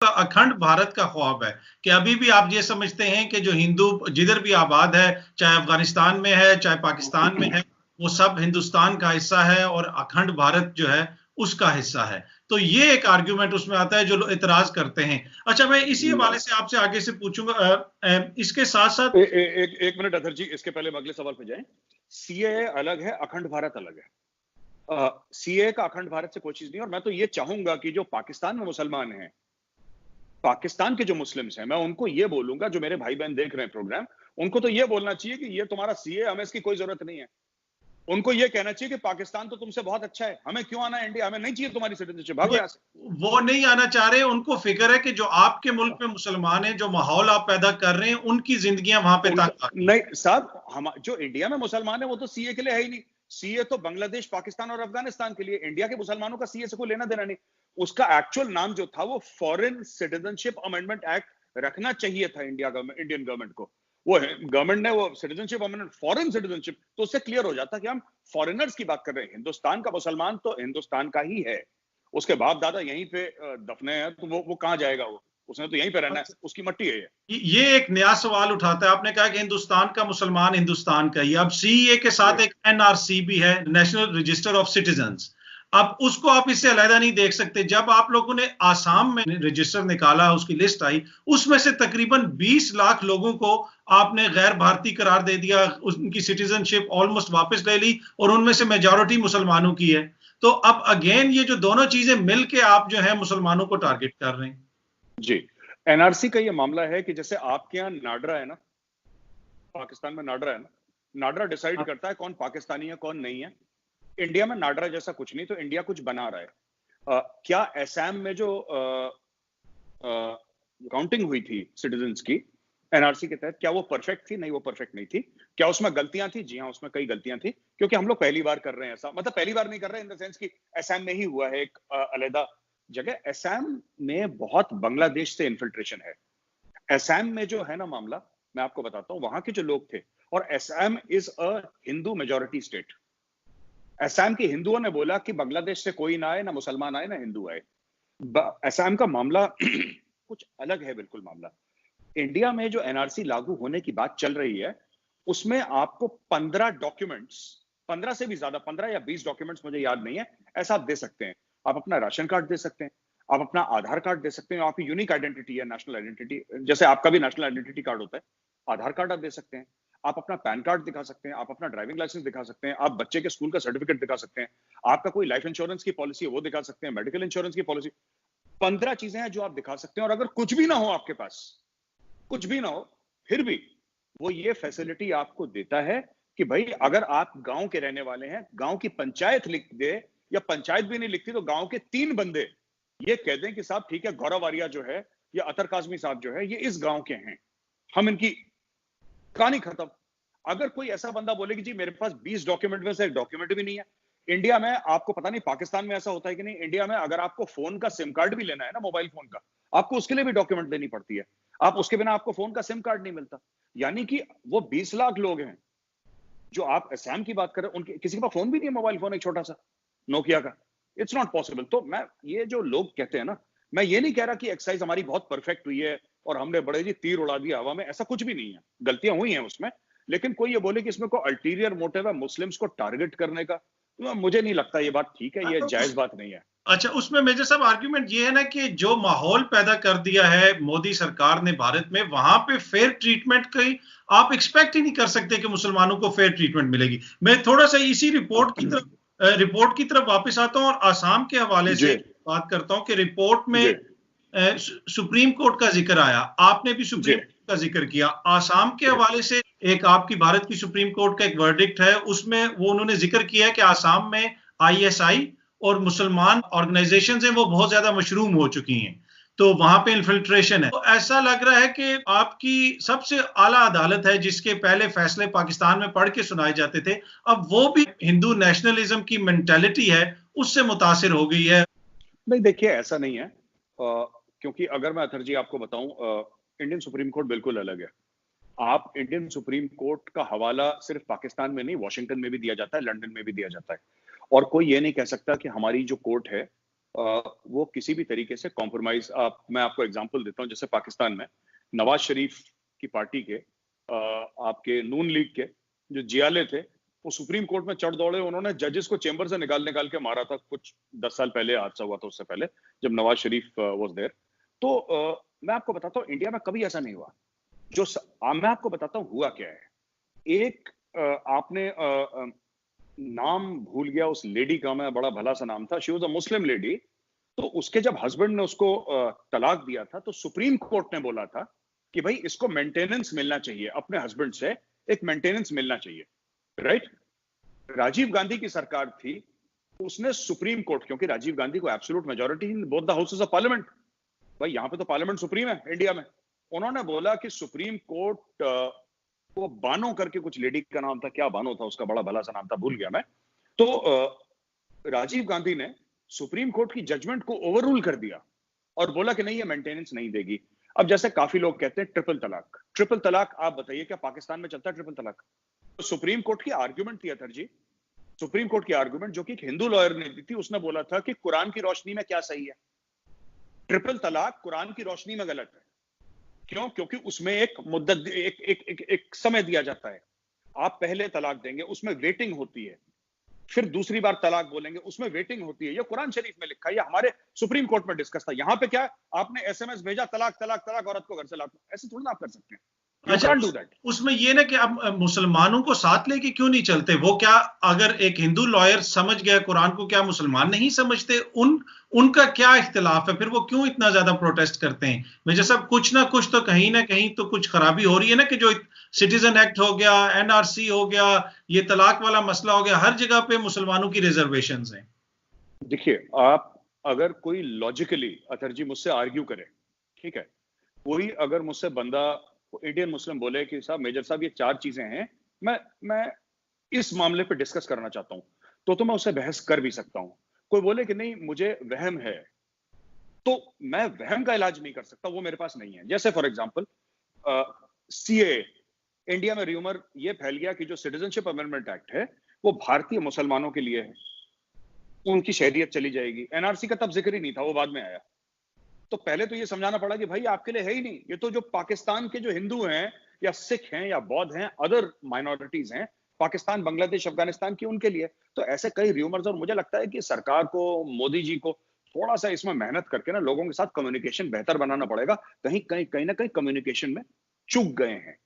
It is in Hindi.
अखंड भारत का ख्वाब है कि अभी भी आप ये समझते हैं कि जो हिंदू जिधर भी आबाद है, चाहे अफगानिस्तान में है, चाहे पाकिस्तान में है, वो सब हिंदुस्तान का हिस्सा है और अखंड भारत जो है उसका हिस्सा है। तो ये एक आर्ग्यूमेंट उसमें आता है जो लोग इतराज करते हैं। अच्छा, मैं इसी हवाले से आपसे आगे से पूछूंगा, इसके साथ साथ एक मिनट अधर जी, इसके पहले अगले सवाल पे जाएं। सीएए अलग है, अखंड भारत अलग है। सीएए का अखंड भारत से कोई चीज नहीं। और मैं तो ये चाहूंगा कि जो पाकिस्तान में मुसलमान हैं, पाकिस्तान के जो मुस्लिम्स हैं, मैं उनको ये बोलूंगा, जो मेरे भाई बहन देख रहे हैं प्रोग्राम, उनको तो ये बोलना चाहिए कि ये तुम्हारा सीए, हमें इसकी कोई जरूरत नहीं है। उनको ये कहना चाहिए कि पाकिस्तान तो तुमसे बहुत अच्छा है, हमें क्यों आना है इंडिया, हमें नहीं चाहिए तुम्हारी सिटीजनशिप, भागो यहाँ से। वो नहीं आना चाह रहे, उनको फिक्र है कि जो आपके मुल्क में मुसलमान हैं, जो माहौल आप पैदा कर रहे हैं, उनकी जिंदगियां वहां पे तंग आ गई। नहीं साहब, हम जो इंडिया में मुसलमान है वो तो सीए के लिए है ही नहीं। सीए तो बांग्लादेश, पाकिस्तान और अफगानिस्तान के लिए। इंडिया के मुसलमानों का सीए से कोई लेना देना नहीं। उसका एक्चुअल नाम जो था वो फॉरेन सिटीजनशिप अमेंडमेंट एक्ट रखना चाहिए था इंडियन गवर्नमेंट को। वो गवर्नमेंट ने वो सिटीजनशिप अमेंडमेंट, फॉरेन सिटीजनशिप, तो उससे क्लियर हो जाता कि हम फॉरेनर्स की बात कर रहे हैं। हिंदुस्तान का मुसलमान तो हिंदुस्तान का ही है, उसके बाप दादा यहीं पे दफने हैं, तो वो कहां जाएगा? वो उसने तो यहीं पे रहना है, उसकी मट्टी है ये एक नया सवाल उठाता है। आपने कहा कि हिंदुस्तान का मुसलमान हिंदुस्तान का ही। अब सीए के साथ एक एनआरसी भी है, नेशनल रजिस्टर ऑफ सिटीजन्स। अब उसको आप इससे अलहदा नहीं देख सकते। जब आप लोगों ने आसाम में रजिस्टर निकाला, उसकी लिस्ट आई, उसमें से तकरीबन 20 लाख लोगों को आपने गैर भारतीय करार दे दिया, उनकी सिटीजनशिप ऑलमोस्ट वापस ले ली, और उनमें से मेजॉरिटी मुसलमानों की है। तो अब अगेन ये जो दोनों चीजें मिलके आप जो है मुसलमानों को टारगेट कर रहे हैं जी। एनआरसी का ये मामला है कि जैसे आपके यहाँ नाडरा है ना, पाकिस्तान में नाडरा है ना, नाडरा डिसाइड करता है कौन पाकिस्तानी है कौन नहीं है। इंडिया में नाडरा जैसा कुछ नहीं, तो इंडिया कुछ बना रहा है। क्या असम में जो काउंटिंग हुई थी सिटीजन्स की एनआरसी के तहत, क्या वो परफेक्ट थी? नहीं, वो परफेक्ट नहीं थी। क्या उसमें गलतियां थी? जी हाँ, उसमें कई गलतियां थी, क्योंकि हम लोग पहली बार कर रहे हैं ऐसा। मतलब पहली बार नहीं कर रहे इन द सेंस कि असम में ही हुआ है, एक अलग जगह। असम में बहुत बांग्लादेश से इन्फिल्ट्रेशन है। असम में जो है ना मामला, मैं आपको बताता हूं, वहां के जो लोग थे, और Assam is a Hindu majority state. Assam के हिंदुओं ने बोला कि बांग्लादेश से कोई ना आए, ना मुसलमान आए, ना हिंदू आए। असम का मामला कुछ अलग है बिल्कुल मामला। इंडिया में जो एनआरसी लागू होने की बात चल रही है, उसमें आपको 15 डॉक्यूमेंट्स, 15 से भी ज्यादा, 15 या 20 डॉक्यूमेंट्स, मुझे याद नहीं है, ऐसा आप दे सकते हैं। आप अपना राशन कार्ड दे सकते हैं, आप अपना आधार कार्ड दे सकते हैं, आपकी यूनिक आइडेंटिटी है, नेशनल आइडेंटिटी, जैसे आपका भी नेशनल आइडेंटिटी कार्ड होता है, आधार कार्ड आप दे सकते हैं, आप अपना पैन कार्ड दिखा सकते हैं, आप अपना ड्राइविंग लाइसेंस दिखा सकते हैं, आप बच्चे के स्कूल का सर्टिफिकेट दिखा सकते हैं, आपका कोई लाइफ इंश्योरेंस की पॉलिसी है वो दिखा सकते हैं, मेडिकल इंश्योरेंस की पॉलिसी। 15 चीजें हैं जो आप दिखा सकते हैं। और अगर कुछ भी ना हो आपके पास, कुछ भी ना हो, फिर भी वो ये फैसिलिटी आपको देता है कि भाई अगर आप गांव के रहने वाले हैं, गांव की पंचायत लिख दे, या पंचायत भी नहीं लिखती तो गांव के 3 बंदे ये कह दें कि साहब ठीक है, गौरव आर्या जो है या अतर काजमी साहब जो है ये इस गांव के हैं, हम इनकी कहानी खत्म। अगर कोई ऐसा बंदा बोले कि जी मेरे पास 20 डॉक्यूमेंट में से एक डॉक्यूमेंट भी नहीं है। इंडिया में, आपको पता नहीं पाकिस्तान में ऐसा होता है कि नहीं, इंडिया में अगर आपको फोन का सिम कार्ड भी लेना है ना, मोबाइल फोन का, आपको उसके लिए भी डॉक्यूमेंट देनी पड़ती है। आप उसके बिना आपको फोन का सिम कार्ड नहीं मिलता। यानी कि वो 20 लाख लोग हैं जो आप असम की बात कर रहे हैं, उनके किसी के पास फोन भी नहीं है, मोबाइल फोन एक छोटा सा नोकिया का। It's not possible. तो मैं, ये जो लोग कहते हैं ना, मैं ये नहीं कह रहा कि एक्सरसाइज हमारी बहुत परफेक्ट हुई है और हमने बड़े जी तीर उड़ा दिया हवा में, ऐसा कुछ भी नहीं है, गलतियां हुई हैं उसमें। लेकिन कोई ये बोले कि इसमें कोई अल्टीरियर मोटिव है मुस्लिम्स को टारगेट करने का, तो मुझे नहीं लगता ये बात ठीक है, ये जायज बात नहीं है। अच्छा, उसमें मेजर साहब आर्ग्यूमेंट ये है ना कि जो माहौल पैदा कर दिया है मोदी सरकार ने भारत में, वहां पे फेयर ट्रीटमेंट की आप एक्सपेक्ट ही नहीं कर सकते कि मुसलमानों को फेयर ट्रीटमेंट मिलेगी। मैं थोड़ा सा इसी रिपोर्ट की तरफ वापस आता हूं और आसाम के हवाले से बात करता हूं कि रिपोर्ट में सुप्रीम कोर्ट का जिक्र आया, आपने भी सुप्रीम कोर्ट का जिक्र किया। आसाम के हवाले से एक आपकी भारत की सुप्रीम कोर्ट का एक वर्डिक्ट है, उसमें वो उन्होंने जिक्र किया है कि आसाम में आईएसआई और मुसलमान ऑर्गेनाइजेशंस हैं वो बहुत ज्यादा मशरूम हो चुकी हैं, तो वहां पे इन्फिल्ट्रेशन है। तो ऐसा लग रहा है कि आपकी सबसे आला अदालत है जिसके पहले फैसले पाकिस्तान में पढ़ के सुनाए जाते थे, अब वो भी हिंदू नेशनलिज्म की मेंटालिटी है उससे मुतासिर हो गई है। नहीं, देखिए ऐसा नहीं है, क्योंकि अगर मैं अथर जी आपको बताऊं, इंडियन सुप्रीम कोर्ट बिल्कुल अलग है। आप इंडियन सुप्रीम कोर्ट का हवाला सिर्फ पाकिस्तान में नहीं, वॉशिंगटन में भी दिया जाता है, लंदन में भी दिया जाता है। और कोई ये नहीं कह सकता कि हमारी जो कोर्ट है वो किसी भी तरीके से कॉम्प्रोमाइज, मैं आपको एग्जांपल देता हूं, जैसे पाकिस्तान में नवाज शरीफ की पार्टी के आपके नून लीग के जो जियाले थे, वो सुप्रीम कोर्ट में चढ़ दौड़े, उन्होंने जजेस को चेंबर से निकाल निकाल के मारा था। कुछ 10 साल पहले हादसा हुआ था, उससे पहले जब नवाज शरीफ वाज देयर। तो मैं आपको बताता हूँ, इंडिया में कभी ऐसा नहीं हुआ। मैं आपको बताता हूँ हुआ क्या है। एक आपने नाम भूल गया उस लेडी का, मैं, बड़ा भला सा नाम था, she was a Muslim lady. तो उसके जब हस्बैंड ने उसको तलाक दिया था, तो सुप्रीम कोर्ट ने बोला था कि भाई इसको मेंटेनेंस मिलना चाहिए, अपने हस्बैंड से एक मेंटेनेंस मिलना चाहिए, राइट। राजीव गांधी की सरकार थी, उसने सुप्रीम कोर्ट, क्योंकि राजीव गांधी को absolute majority in both the houses of parliament, भाई यहाँ पे तो पार्लियामेंट सुप्रीम है इंडिया में, उन्होंने बोला कि सुप्रीम कोर्ट, वो बानो करके कुछ लेडी का नाम था, क्या बानो था उसका, बड़ा भला सा नाम था, भूल गया मैं। तो राजीव गांधी ने सुप्रीम कोर्ट की जजमेंट को ओवररूल कर दिया और बोला कि नहीं, ये मेंटेनेंस नहीं देगी। अब जैसे काफी लोग कहते हैं ट्रिपल तलाक, ट्रिपल तलाक, आप बताइए क्या पाकिस्तान में चलता है ट्रिपल तलाक? तो सुप्रीम कोर्ट की आर्ग्यूमेंट थी अतर जी, सुप्रीम कोर्ट की आर्ग्यूमेंट जो कि एक हिंदू लॉयर ने दी थी, उसने बोला था कि कुरान की रोशनी में क्या सही है, ट्रिपल तलाक कुरान की रोशनी में गलत है। क्यों? क्योंकि उसमें एक मुद्दत, एक समय दिया जाता है। आप पहले तलाक देंगे, उसमें वेटिंग होती है, फिर दूसरी बार तलाक बोलेंगे, उसमें वेटिंग होती है। ये कुरान शरीफ में लिखा है, ये हमारे सुप्रीम कोर्ट में डिस्कस था। यहां पे क्या, आपने एसएमएस भेजा, तलाक तलाक तलाक, औरत को घर से लाओ, ऐसे थोड़ा ना आप कर सकते हैं। अच्छा, उसमें ये ना कि अब मुसलमानों को साथ लेके क्यों नहीं चलते? वो क्या, अगर एक हिंदू लॉयर समझ गया कुरान को, क्या मुसलमान नहीं समझते? उनका क्या इख्तिलाफ है? फिर वो क्यों इतना ज्यादा प्रोटेस्ट करते हैं? मेजर साहब, कुछ ना कुछ तो कहीं ना कहीं तो कुछ खराबी हो रही है ना, कि जो सिटीजन एक्ट हो गया, एनआरसी हो गया, ये तलाक वाला मसला हो गया, हर जगह पे मुसलमानों की रिजर्वेशंस हैं। देखिए, आप अगर कोई लॉजिकली अतर जी मुझसे आर्ग्यू करे, ठीक है, कोई अगर मुझसे बंदा इंडियन मुस्लिम बोले कि साहब, मेजर साहब, ये 4 चीजें हैं, मैं इस मामले पे डिस्कस करना चाहता हूं, तो मैं उससे बहस कर भी सकता हूं। कोई बोले कि नहीं मुझे वहम है, तो मैं वहम का इलाज नहीं कर सकता, वो मेरे पास नहीं है। जैसे फॉर एग्जांपल सीए, इंडिया में र्यूमर ये फैल गया कि जो सिटीजनशिप अमेंडमेंट एक्ट है वो भारतीय मुसलमानों के लिए है, उनकी शहरियत चली जाएगी। एनआरसी का तब जिक्र ही नहीं था, वो बाद में आया। तो पहले तो ये समझाना पड़ा कि भाई आपके लिए है ही नहीं, ये तो जो पाकिस्तान के जो हिंदू हैं या सिख हैं या बौद्ध हैं, अदर माइनॉरिटीज हैं पाकिस्तान, बांग्लादेश, अफगानिस्तान की, उनके लिए। तो ऐसे कई र्यूमर्स, और मुझे लगता है कि सरकार को, मोदी जी को थोड़ा सा इसमें मेहनत करके ना लोगों के साथ कम्युनिकेशन बेहतर बनाना पड़ेगा। कहीं कहीं कहीं ना कहीं कम्युनिकेशन में चूक गए हैं।